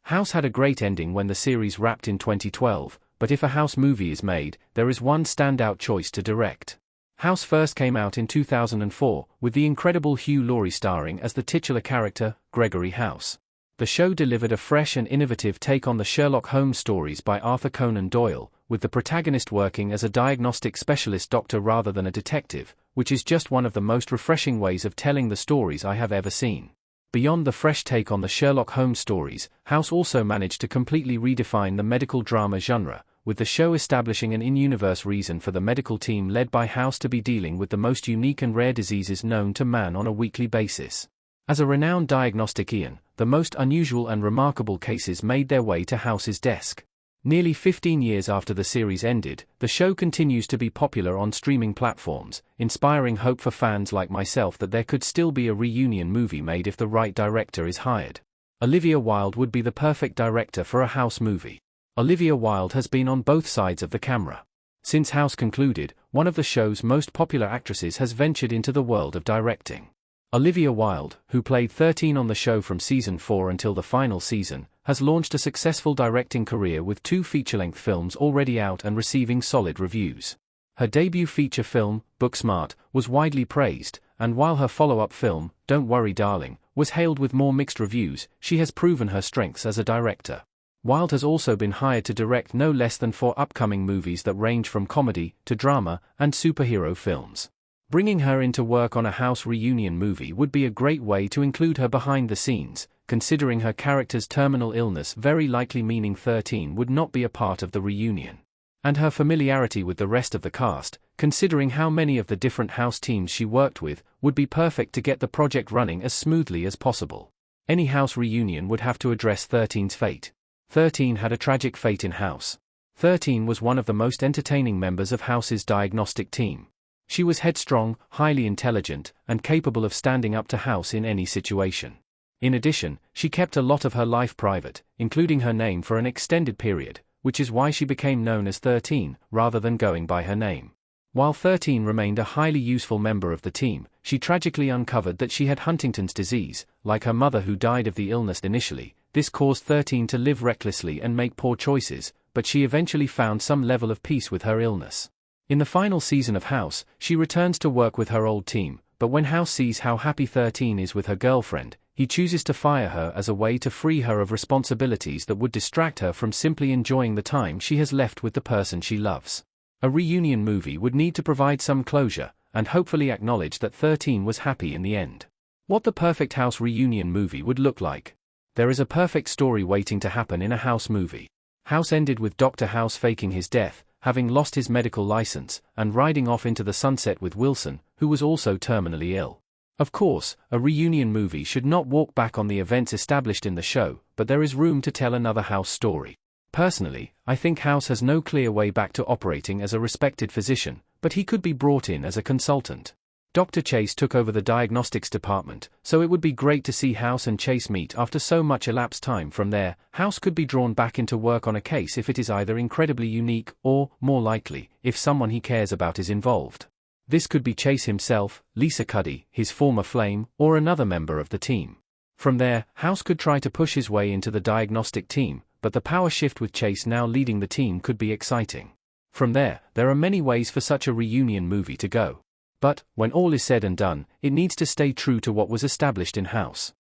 House had a great ending when the series wrapped in 2012, but if a House movie is made, there is one standout choice to direct. House first came out in 2004, with the incredible Hugh Laurie starring as the titular character, Gregory House. The show delivered a fresh and innovative take on the Sherlock Holmes stories by Arthur Conan Doyle, with the protagonist working as a diagnostic specialist doctor rather than a detective, which is just one of the most refreshing ways of telling the stories I have ever seen. Beyond the fresh take on the Sherlock Holmes stories, House also managed to completely redefine the medical drama genre, with the show establishing an in-universe reason for the medical team led by House to be dealing with the most unique and rare diseases known to man on a weekly basis. As a renowned diagnostician, the most unusual and remarkable cases made their way to House's desk. Nearly 15 years after the series ended, the show continues to be popular on streaming platforms, inspiring hope for fans like myself that there could still be a reunion movie made if the right director is hired. Olivia Wilde would be the perfect director for a House movie. Olivia Wilde has been on both sides of the camera. Since House concluded, one of the show's most popular actresses has ventured into the world of directing. Olivia Wilde, who played 13 on the show from season 4 until the final season, has launched a successful directing career with 2 feature-length films already out and receiving solid reviews. Her debut feature film, Booksmart, was widely praised, and while her follow-up film, Don't Worry Darling, was hailed with more mixed reviews, she has proven her strengths as a director. Wilde has also been hired to direct no less than 4 upcoming movies that range from comedy to drama and superhero films. Bringing her in to work on a House reunion movie would be a great way to include her behind the scenes, considering her character's terminal illness very likely meaning 13 would not be a part of the reunion. And her familiarity with the rest of the cast, considering how many of the different House teams she worked with, would be perfect to get the project running as smoothly as possible. Any House reunion would have to address 13's fate. 13 had a tragic fate in House. 13 was one of the most entertaining members of House's diagnostic team. She was headstrong, highly intelligent, and capable of standing up to House in any situation. In addition, she kept a lot of her life private, including her name for an extended period, which is why she became known as 13, rather than going by her name. While 13 remained a highly useful member of the team, she tragically uncovered that she had Huntington's disease, like her mother who died of the illness initially. This caused 13 to live recklessly and make poor choices, but she eventually found some level of peace with her illness. In the final season of House, she returns to work with her old team, but when House sees how happy 13 is with her girlfriend, he chooses to fire her as a way to free her of responsibilities that would distract her from simply enjoying the time she has left with the person she loves. A reunion movie would need to provide some closure, and hopefully acknowledge that 13 was happy in the end. What the perfect House reunion movie would look like. There is a perfect story waiting to happen in a House movie. House ended with Dr. House faking his death, having lost his medical license, and riding off into the sunset with Wilson, who was also terminally ill. Of course, a reunion movie should not walk back on the events established in the show, but there is room to tell another House story. Personally, I think House has no clear way back to operating as a respected physician, but he could be brought in as a consultant. Dr. Chase took over the diagnostics department, so it would be great to see House and Chase meet after so much elapsed time. From there, House could be drawn back into work on a case if it is either incredibly unique or, more likely, if someone he cares about is involved. This could be Chase himself, Lisa Cuddy, his former flame, or another member of the team. From there, House could try to push his way into the diagnostic team, but the power shift with Chase now leading the team could be exciting. From there are many ways for such a reunion movie to go. But, when all is said and done, it needs to stay true to what was established in House.